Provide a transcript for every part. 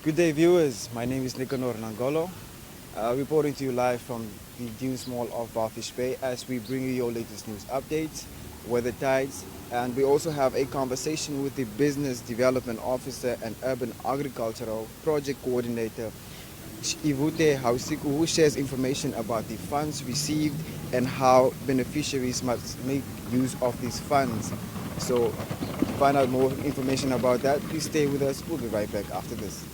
Good day, viewers. My name is Nicanor Nangolo, reporting to you live from the Dunes Mall of Walvis Bay as we bring you your latest news updates, weather tides, and we also have a conversation with the Business Development Officer and Urban Agricultural Project Coordinator, Yvette Hausiku, who shares information about the funds received and how beneficiaries must make use of these funds. So, to find out more information about that, please stay with us. We'll be right back after this.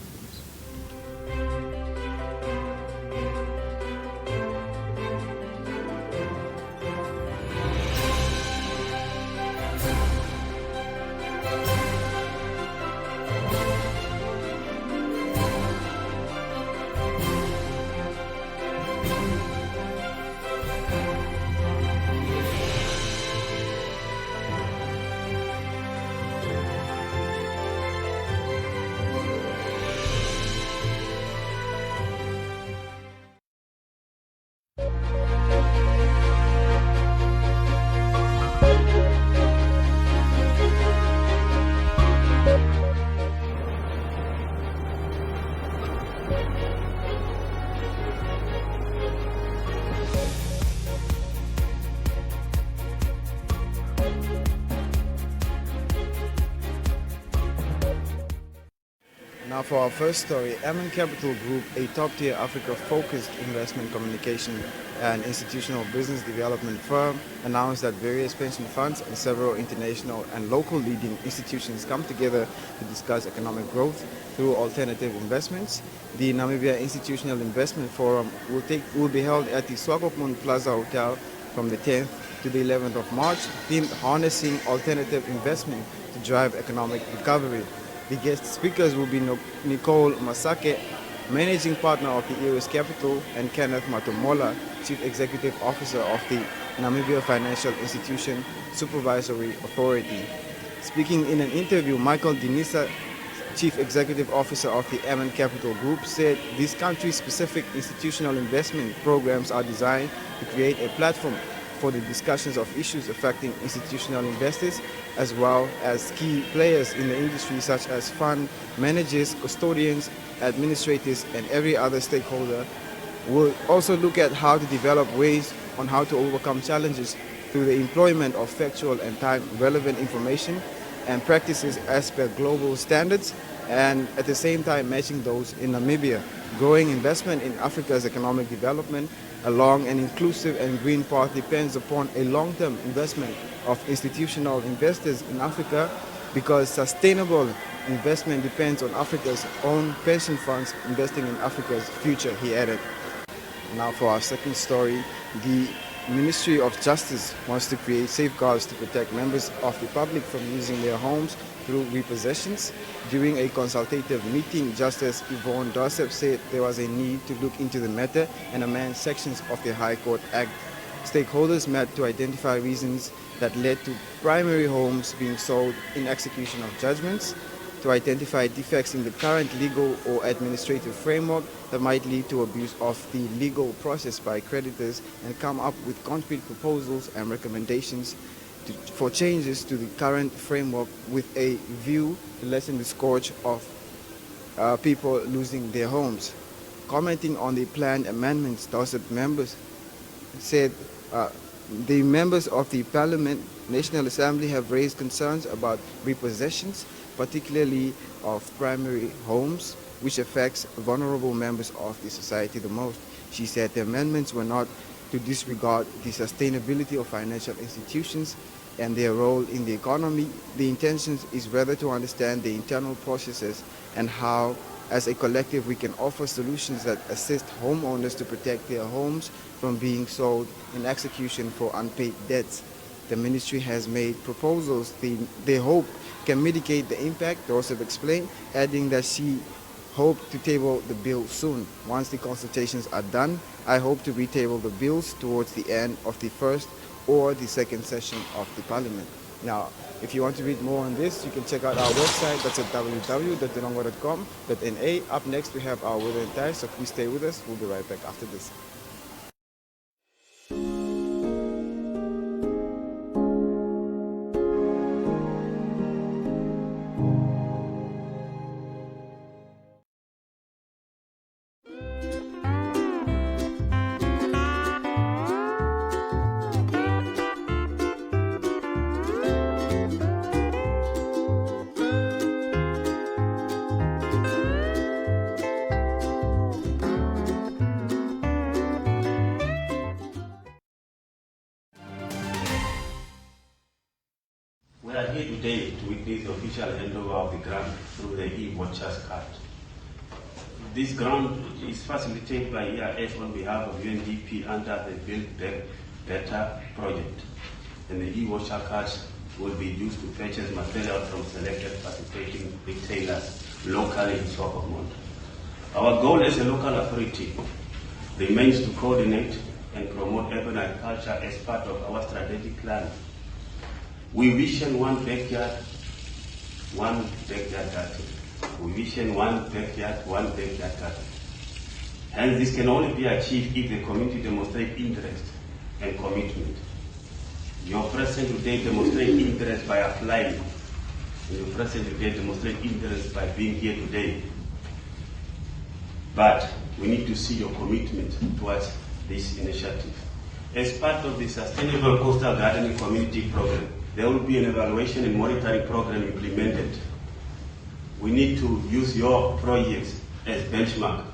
Now for our first story, MN Capital Group, a top-tier Africa-focused investment communication and institutional business development firm, announced that various pension funds and several international and local leading institutions come together to discuss economic growth through alternative investments. The Namibia Institutional Investment Forum will be held at the Swakopmund Plaza Hotel from the 10th to the 11th of March, themed Harnessing Alternative Investment to Drive Economic Recovery. The guest speakers will be Nicole Masake, Managing Partner of the EOS Capital, and Kenneth Matomola, Chief Executive Officer of the Namibia Financial Institution Supervisory Authority. Speaking in an interview, Michael Dinisa, Chief Executive Officer of the MN Capital Group, said these country-specific institutional investment programs are designed to create a platform for the discussions of issues affecting institutional investors as well as key players in the industry such as fund managers, custodians, administrators, and every other stakeholder. We'll also look at how to develop ways on how to overcome challenges through the employment of factual and time-relevant information and practices as per global standards, and at the same time matching those in Namibia. Growing investment in Africa's economic development along an inclusive and green path depends upon a long-term investment of institutional investors in Africa, because sustainable investment depends on Africa's own pension funds investing in Africa's future, he added. Now for our second story, the Ministry of Justice wants to create safeguards to protect members of the public from losing their homes through repossessions. During a consultative meeting, Justice Yvonne Dorsep said there was a need to look into the matter and amend sections of the High Court Act. Stakeholders met to identify reasons that led to primary homes being sold in execution of judgments, to identify defects in the current legal or administrative framework that might lead to abuse of the legal process by creditors, and come up with concrete proposals and recommendations for changes to the current framework with a view to lessen the scourge of people losing their homes. Commenting on the planned amendments, Dorset members said the members of the Parliament National Assembly have raised concerns about repossessions, particularly of primary homes, which affects vulnerable members of the society the most. She said the amendments were not to disregard the sustainability of financial institutions and their role in the economy. The intention is rather to understand the internal processes and how, as a collective, we can offer solutions that assist homeowners to protect their homes from being sold in execution for unpaid debts. The ministry has made proposals they hope can mitigate the impact, Dorset explained, adding that she hoped to table the bill soon. Once the consultations are done, I hope to retable the bills towards the end of the first or the second session of the Parliament. Now, if you want to read more on this, you can check out our website. That's at www.erongo.com.na. Up next, we have our weather and tides, so please stay with us. We'll be right back after this. today to witness the official handover of the grant through the e-vouchers card. This grant is facilitated by ERS on behalf of UNDP under the Build Back Better project, and the e-voucher cards will be used to purchase material from selected participating retailers locally in Swakopmund. Our goal as a local authority remains to coordinate and promote urban agriculture as part of our strategic plan. We vision one backyard garden. We vision one backyard garden. Hence, this can only be achieved if the community demonstrates interest and commitment. Your presence today demonstrates interest by applying. And your presence today demonstrates interest by being here today. But we need to see your commitment towards this initiative. As part of the Sustainable Coastal Gardening Community Program, there will be an evaluation and monitoring program implemented. We need to use your projects as benchmark.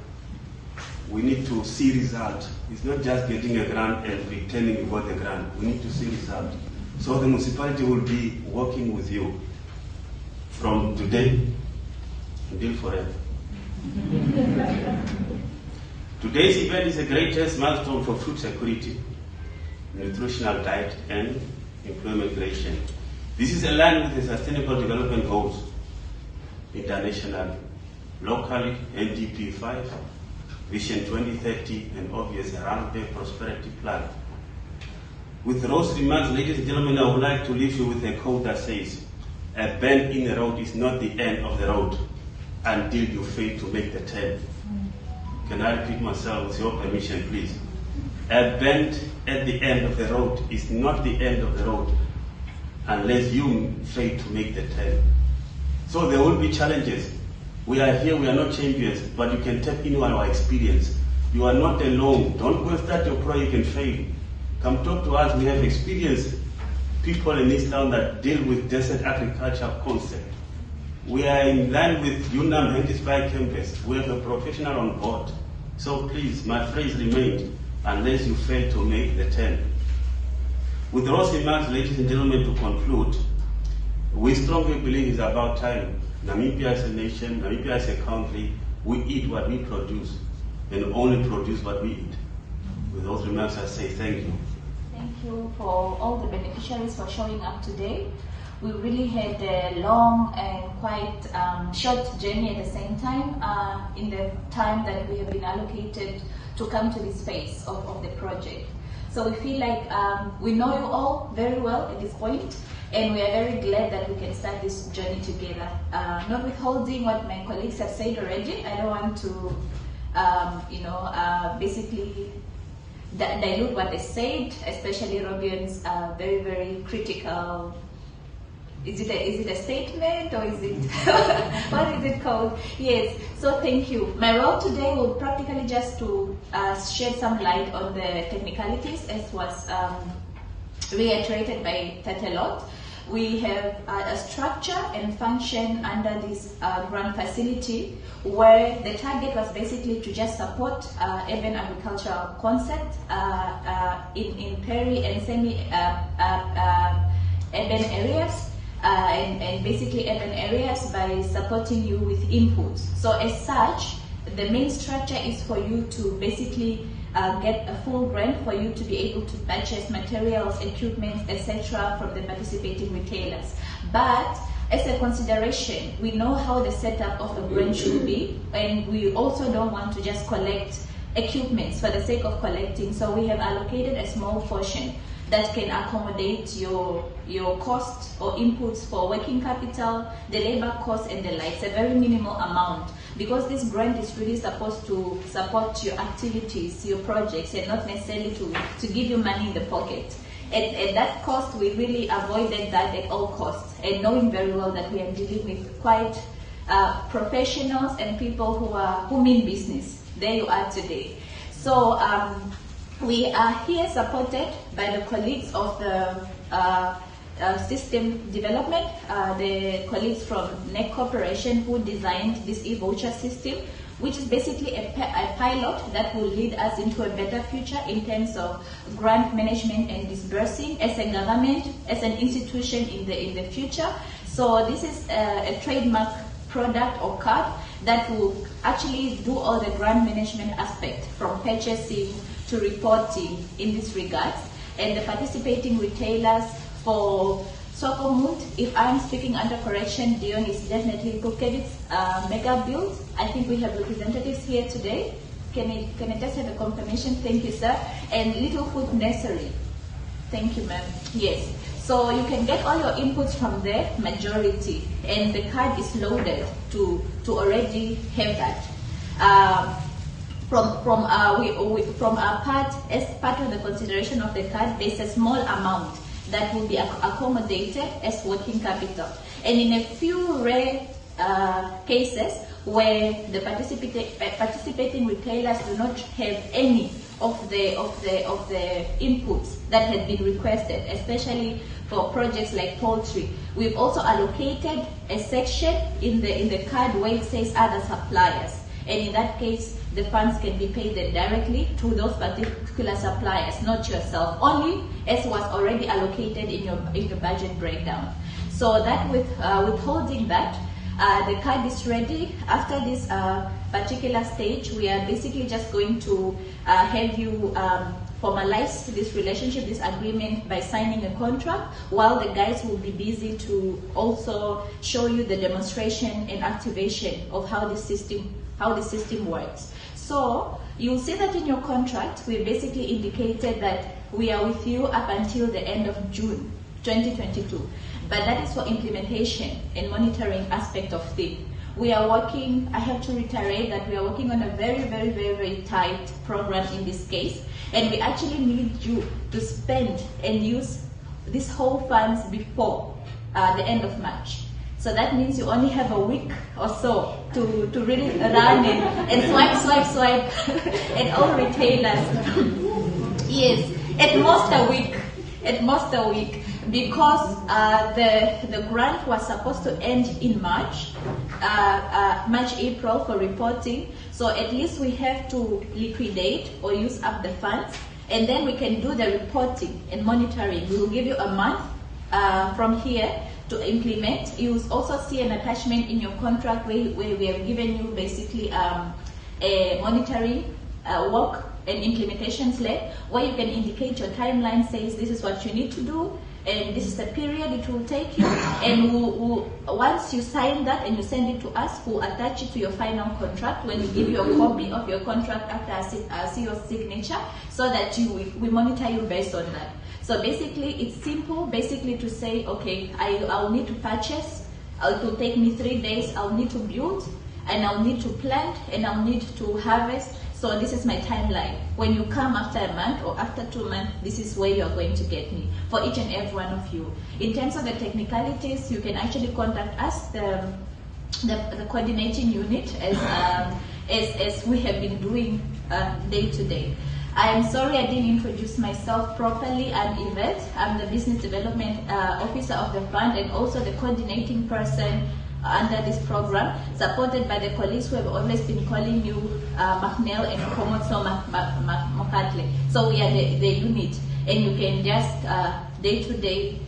We need to see results. It's not just getting a grant and pretending you got the grant. We need to see results. So the municipality will be working with you from today until forever. Today's event is the greatest milestone for food security, nutritional diet, and employment creation. This is aligned with the Sustainable Development Goals, internationally, locally, NDP 5, Vision 2030, and obviously Erongo Bay Prosperity Plan. With those remarks, ladies and gentlemen, I would like to leave you with a quote that says, "A bend in the road is not the end of the road until you fail to make the turn." Can I repeat myself with your permission, please? A bend at the end of the road is not the end of the road unless you fail to make the turn. So there will be challenges. We are here, we are not champions, but you can tap into our experience. You are not alone. Don't go and start your project and fail. Come talk to us. We have experienced people in this town that deal with desert agriculture concept. We are in line with UNAM Hentisby campus. We have a professional on board. So please, my phrase remains, unless you fail to make the turn. With those remarks, ladies and gentlemen, to conclude, we strongly believe it's about time. Namibia is a nation, Namibia is a country. We eat what we produce and only produce what we eat. With those remarks, I say thank you. Thank you for all the beneficiaries for showing up today. We really had a long and quite short journey at the same time in the time that we have been allocated to come to this phase of the project. So we feel like we know you all very well at this point, and we are very glad that we can start this journey together. Not withholding what my colleagues have said already. I don't want to, basically dilute what they said, especially Robin's very, very critical. Is it a statement or is it, what is it called? Yes, so thank you. My role today will practically just to shed some light on the technicalities as was reiterated by Tatelot. We have a structure and function under this grant facility where the target was basically to just support urban agricultural concept in peri and semi-urban areas. And basically urban areas by supporting you with inputs. So as such, the main structure is for you to basically get a full grant for you to be able to purchase materials, equipment, etc. from the participating retailers. But as a consideration, we know how the setup of a grant should be, and we also don't want to just collect equipments for the sake of collecting. So we have allocated a small portion that can accommodate your costs or inputs for working capital, the labor costs and the likes, a very minimal amount. Because this grant is really supposed to support your activities, your projects, and not necessarily to give you money in the pocket. At that cost, we really avoided that at all costs, and knowing very well that we are dealing with quite professionals and people who mean business. There you are today. So we are here supported by the colleagues of the system development, the colleagues from NEC Corporation who designed this e-voucher system, which is basically a pilot that will lead us into a better future in terms of grant management and disbursing as a government, as an institution in the future. So this is a trademark product or card that will actually do all the grant management aspect from purchasing to reporting in this regard. And the participating retailers for Sokomut, if I'm speaking under correction, Dion is definitely Pukevit's mega build. I think we have representatives here today. Can I just have a confirmation? Thank you, sir. And Little Food Nursery. Thank you, ma'am. Yes. So you can get all your inputs from there, majority, and the card is loaded to already have that. From our part, as part of the consideration of the card, there's a small amount that will be accommodated as working capital. And in a few rare cases where the participating retailers do not have any of the inputs that had been requested, especially for projects like poultry, we've also allocated a section in the card where it says other suppliers. And in that case, the funds can be paid directly to those particular suppliers, not yourself, only as was already allocated in your budget breakdown. So that withholding that, the card is ready. After this particular stage, we are basically just going to have you formalize this relationship, this agreement, by signing a contract, while the guys will be busy to also show you the demonstration and activation of how the system works. So you'll see that in your contract, we basically indicated that we are with you up until the end of June 2022. But that is for implementation and monitoring aspect of things. We are working, I have to reiterate that we are working on a very, very, very, very tight program in this case. And we actually need you to spend and use these whole funds before the end of March. So that means you only have a week or so to really run and swipe at all retailers. Yes, at most a week, because the grant was supposed to end in March, April for reporting. So at least we have to liquidate or use up the funds, and then we can do the reporting and monitoring. We will give you a month from here to implement. You will also see an attachment in your contract where we have given you basically a monitoring work and implementation slate, where you can indicate your timeline, says this is what you need to do, and this is the period it will take you. And once you sign that and you send it to us, we'll attach it to your final contract when we give you a copy of your contract after I see your signature, so that we monitor you based on that. So basically, it's simple, basically to say, okay, I'll need to purchase, it will take me 3 days, I'll need to build, and I'll need to plant, and I'll need to harvest. So this is my timeline. When you come after a month or after 2 months, this is where you are going to get me, for each and every one of you. In terms of the technicalities, you can actually contact us, the coordinating unit, as we have been doing day to day. I'm sorry I didn't introduce myself properly. I'm Yvette. I'm the Business Development Officer of the fund, and also the coordinating person under this program, supported by the colleagues who have always been calling you McNeil and Komotso Mokatle. So we are the unit, and you can just day to day,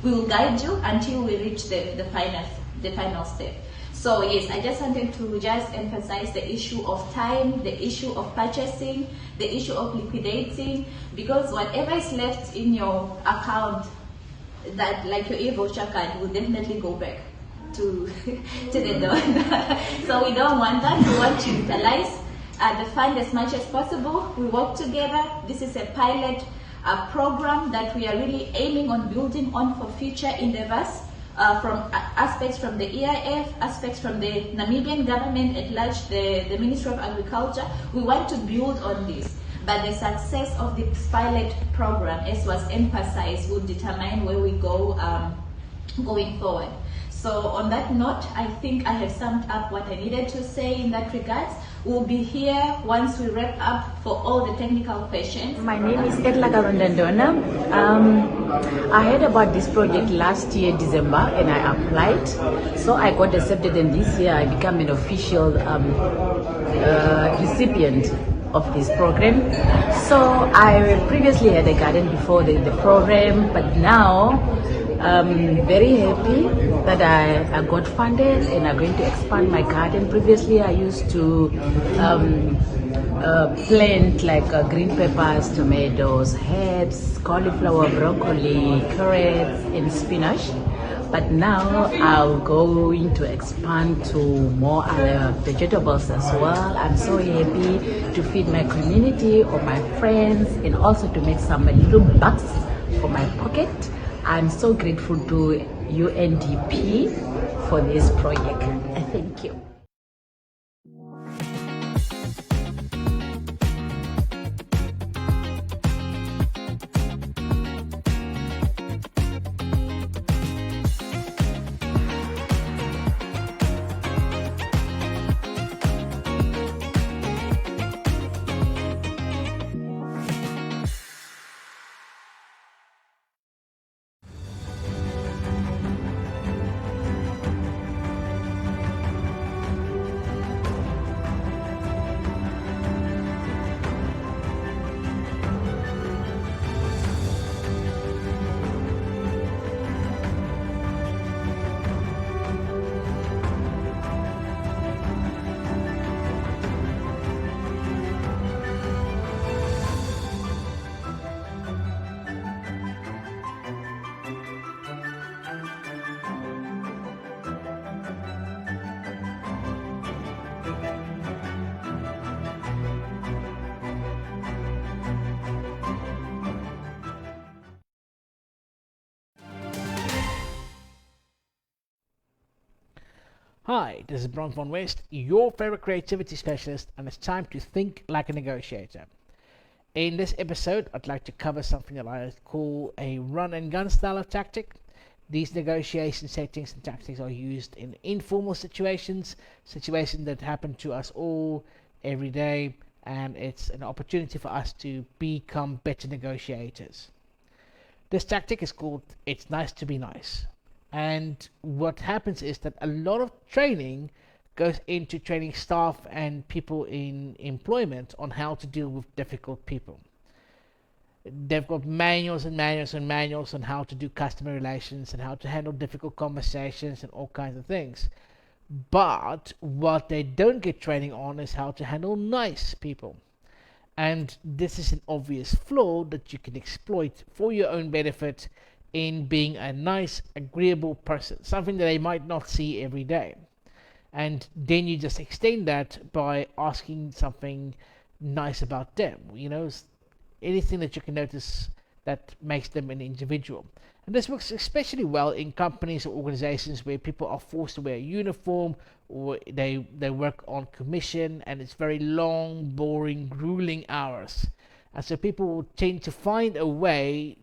we will guide you until we reach the final step. So yes, I just wanted to just emphasize the issue of time, the issue of purchasing, the issue of liquidating, because whatever is left in your account, that like your e-voucher card, will definitely go back to the donor. So we don't want that. We want to utilize the fund as much as possible. We work together. This is a pilot program that we are really aiming on building on for future endeavors. From aspects from the EIF, aspects from the Namibian government at large, the Ministry of Agriculture. We want to build on this, but the success of this pilot program, as was emphasized, will determine where we go going forward. So on that note, I think I have summed up what I needed to say in that regard. We'll be here once we wrap up for all the technical questions. My name is Edla Garondandona. I heard about this project last year, December, and I applied. So I got accepted, and this year I become an official recipient of this program. So I previously had a garden before the program, but now Very happy that I got funded and I'm going to expand my garden. Previously, I used to plant like green peppers, tomatoes, herbs, cauliflower, broccoli, carrots, and spinach. But now I'm going to expand to more vegetables as well. I'm so happy to feed my community or my friends and also to make some little bucks for my pocket. I'm so grateful to UNDP for this project. Thank you. Hi, this is Bron von West, your favorite creativity specialist, and it's time to think like a negotiator. In this episode, I'd like to cover something that I call a run and gun style of tactic. These negotiation settings and tactics are used in informal situations that happen to us all every day, and it's an opportunity for us to become better negotiators. This tactic is called It's Nice to Be Nice. And what happens is that a lot of training goes into training staff and people in employment on how to deal with difficult people. They've got manuals and manuals and manuals on how to do customer relations and how to handle difficult conversations and all kinds of things. But what they don't get training on is how to handle nice people. And this is an obvious flaw that you can exploit for your own benefit in being a nice, agreeable person, something that they might not see every day. And then you just extend that by asking something nice about them, anything that you can notice that makes them an individual. And this works especially well in companies or organizations where people are forced to wear a uniform or they work on commission and it's very long, boring, grueling hours. And so people will tend to find a way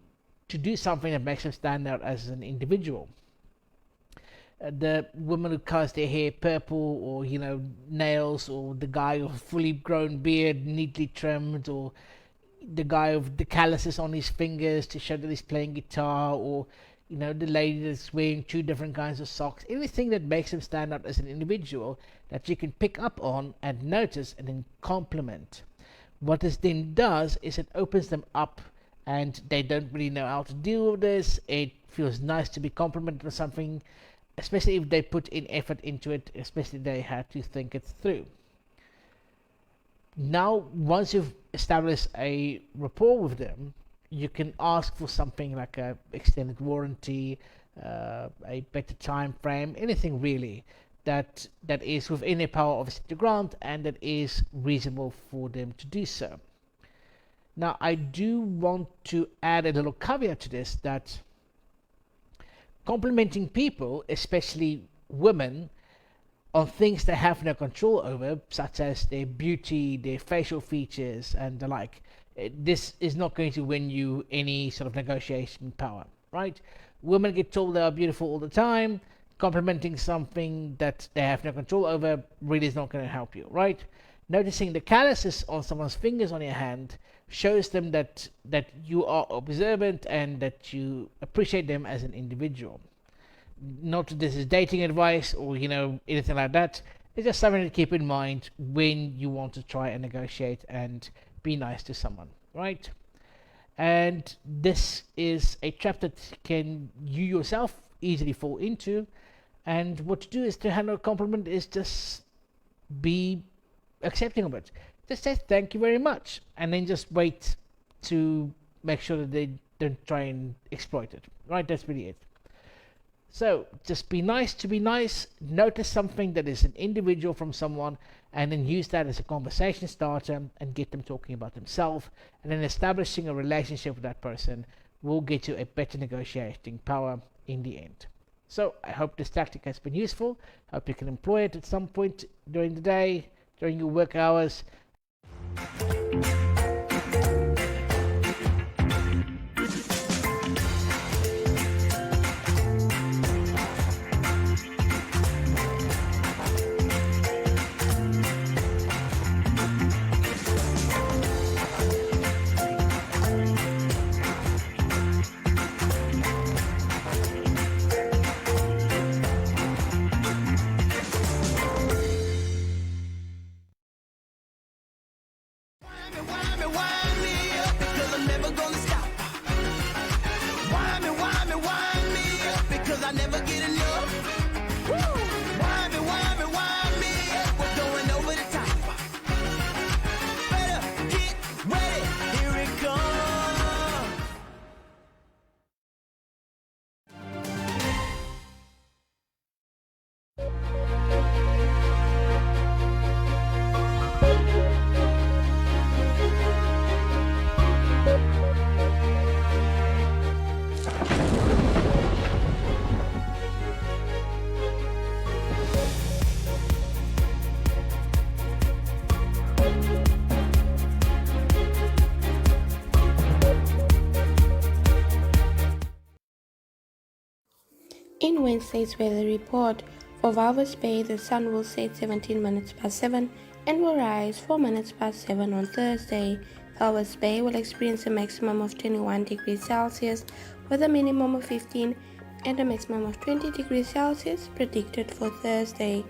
to do something that makes them stand out as an individual. The woman who colors their hair purple, or nails, or the guy with a fully grown beard neatly trimmed, or the guy with the calluses on his fingers to show that he's playing guitar, or the lady that's wearing two different kinds of socks. Anything that makes them stand out as an individual that you can pick up on and notice and then compliment. What this then does is it opens them up, and they don't really know how to deal with this. It feels nice to be complimented on something, especially if they put in effort into it, especially if they had to think it through. Now, once you've established a rapport with them, you can ask for something like a extended warranty, a better time frame, anything really that is within their power obviously to grant and that is reasonable for them to do so. Now, I do want to add a little caveat to this, that complimenting people, especially women, on things they have no control over, such as their beauty, their facial features, and the like, this is not going to win you any sort of negotiation power, right? Women get told they are beautiful all the time. Complimenting something that they have no control over really is not going to help you, right? Noticing the calluses on someone's fingers on your hand shows them that you are observant and that you appreciate them as an individual. Not that this is dating advice or anything like that. It's just something to keep in mind when you want to try and negotiate and be nice to someone, right? And this is a trap that can you yourself easily fall into. And what to do is to handle a compliment is just be accepting of it. Just say thank you very much, and then just wait to make sure that they don't try and exploit it. Right, that's really it. So just be nice to be nice. Notice something that is an individual from someone, and then use that as a conversation starter and get them talking about themselves, and then establishing a relationship with that person will get you a better negotiating power in the end. So I hope this tactic has been useful. I hope you can employ it at some point during the day, during your work hours. In Wednesday's weather report, for Walvis Bay, the sun will set 17 minutes past 7 and will rise 4 minutes past 7 on Thursday. Walvis Bay will experience a maximum of 21 degrees Celsius with a minimum of 15 and a maximum of 20 degrees Celsius predicted for Thursday.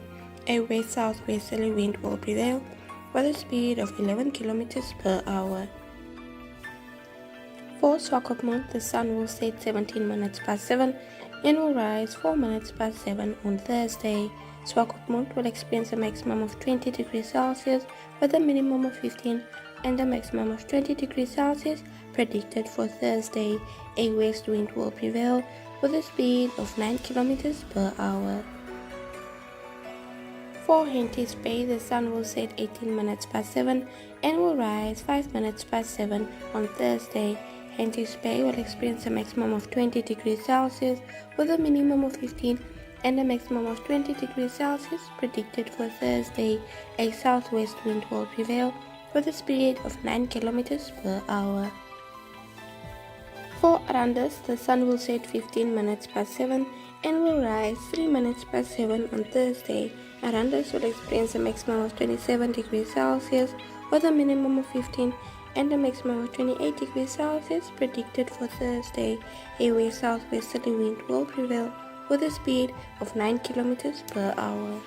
A west-southwesterly wind will prevail with a speed of 11 kilometers per hour. For Swakopmund, the sun will set 17 minutes past 7 and will rise 4 minutes past 7 on Thursday. Swakopmund will experience a maximum of 20 degrees Celsius with a minimum of 15 and a maximum of 20 degrees Celsius predicted for Thursday. A west wind will prevail with a speed of 9 kilometers per hour. For Henties Bay, the sun will set 18 minutes past 7 and will rise 5 minutes past 7 on Thursday. Henties Bay will experience a maximum of 20 degrees Celsius with a minimum of 15 and a maximum of 20 degrees Celsius predicted for Thursday. A southwest wind will prevail with a speed of 9 kilometers per hour. For Arandis, the sun will set 15 minutes past 7 and will rise 3 minutes past 7 on Thursday. Arandis will experience a maximum of 27 degrees Celsius with a minimum of 15 and a maximum of 28 degrees Celsius predicted for Thursday. A west-southwesterly wind will prevail with a speed of 9 kilometers per hour.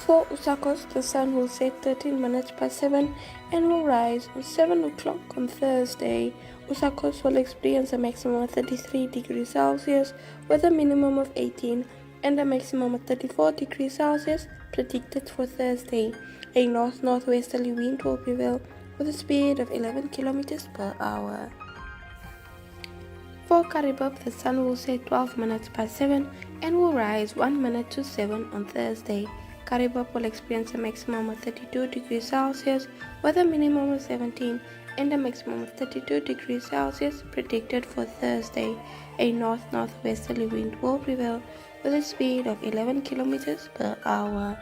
For Usakos, the sun will set 13 minutes past 7 and will rise at 7 o'clock on Thursday. Usakos will experience a maximum of 33 degrees Celsius with a minimum of 18 and a maximum of 34 degrees Celsius predicted for Thursday. A north-northwesterly wind will prevail with a speed of 11 kilometers per hour. For Karibub, the sun will set 12 minutes past 7 and will rise 1 minute to 7 on Thursday. Karibub will experience a maximum of 32 degrees Celsius with a minimum of 17 and a maximum of 32 degrees Celsius predicted for Thursday. A north-northwesterly wind will prevail with a speed of 11 kilometers per hour.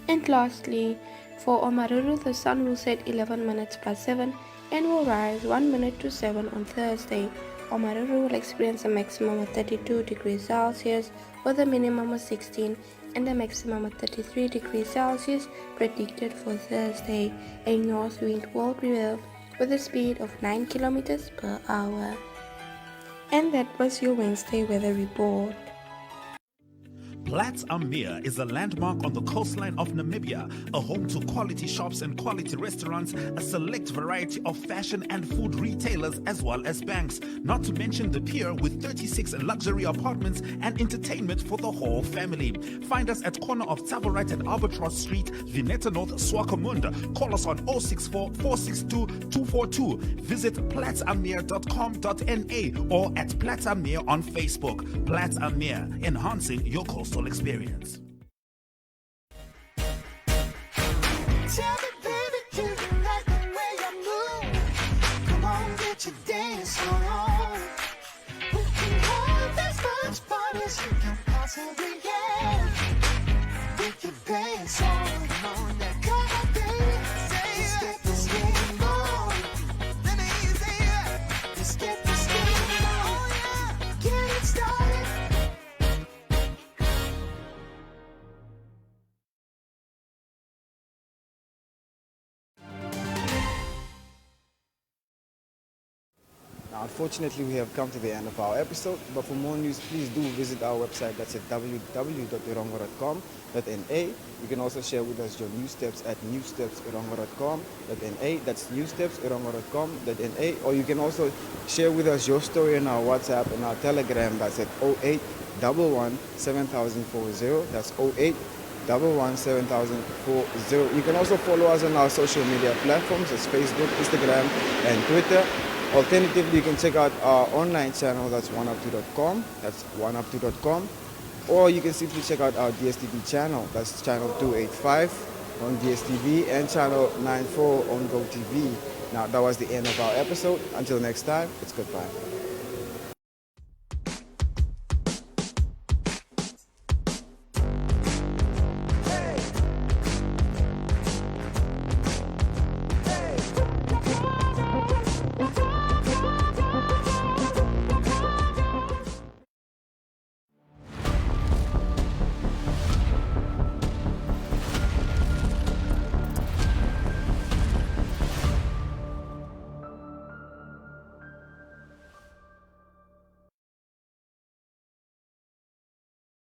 And lastly, for Omaruru, the sun will set 11 minutes past 7 and will rise 1 minute to 7 on Thursday. Omaruru will experience a maximum of 32 degrees Celsius with a minimum of 16 and a maximum of 33 degrees Celsius predicted for Thursday. A north wind will prevail with a speed of 9 kilometers per hour. And that was your Wednesday weather report. Platz am Meer is a landmark on the coastline of Namibia, a home to quality shops and quality restaurants, a select variety of fashion and food retailers, as well as banks, not to mention the pier with 36 luxury apartments and entertainment for the whole family. Find us at corner of Tabaret and Albatross Street, Vineta North, Swakopmund. Call us on 064 462 242. Visit platzammeer.com.na or at Platz am Meer on Facebook. Platz am Meer, enhancing your coastal experience. Tell me, baby, do you like the way I move? Come on, get your dance on. We can have as much fun as you can possibly get. With your dance on. Come on, now, come on, baby. Let's get this game on. Let me see it. Let's get this game on. Get it started. Now, unfortunately, we have come to the end of our episode, but for more news, please do visit our website. That's at www.erongo.com.na. You can also share with us your news steps at newstepserongo.com.na. That's newstepserongo.com.na. Or you can also share with us your story on our WhatsApp and our Telegram. That's at 0811 7040. That's 0811 7040. You can also follow us on our social media platforms. That's Facebook, Instagram, and Twitter. Alternatively, you can check out our online channel, that's oneup2.com, that's oneup2.com, or you can simply check out our DStv channel, that's channel 285 on DStv and channel 94 on GOtv. Now, that was the end of our episode. Until next time, it's goodbye.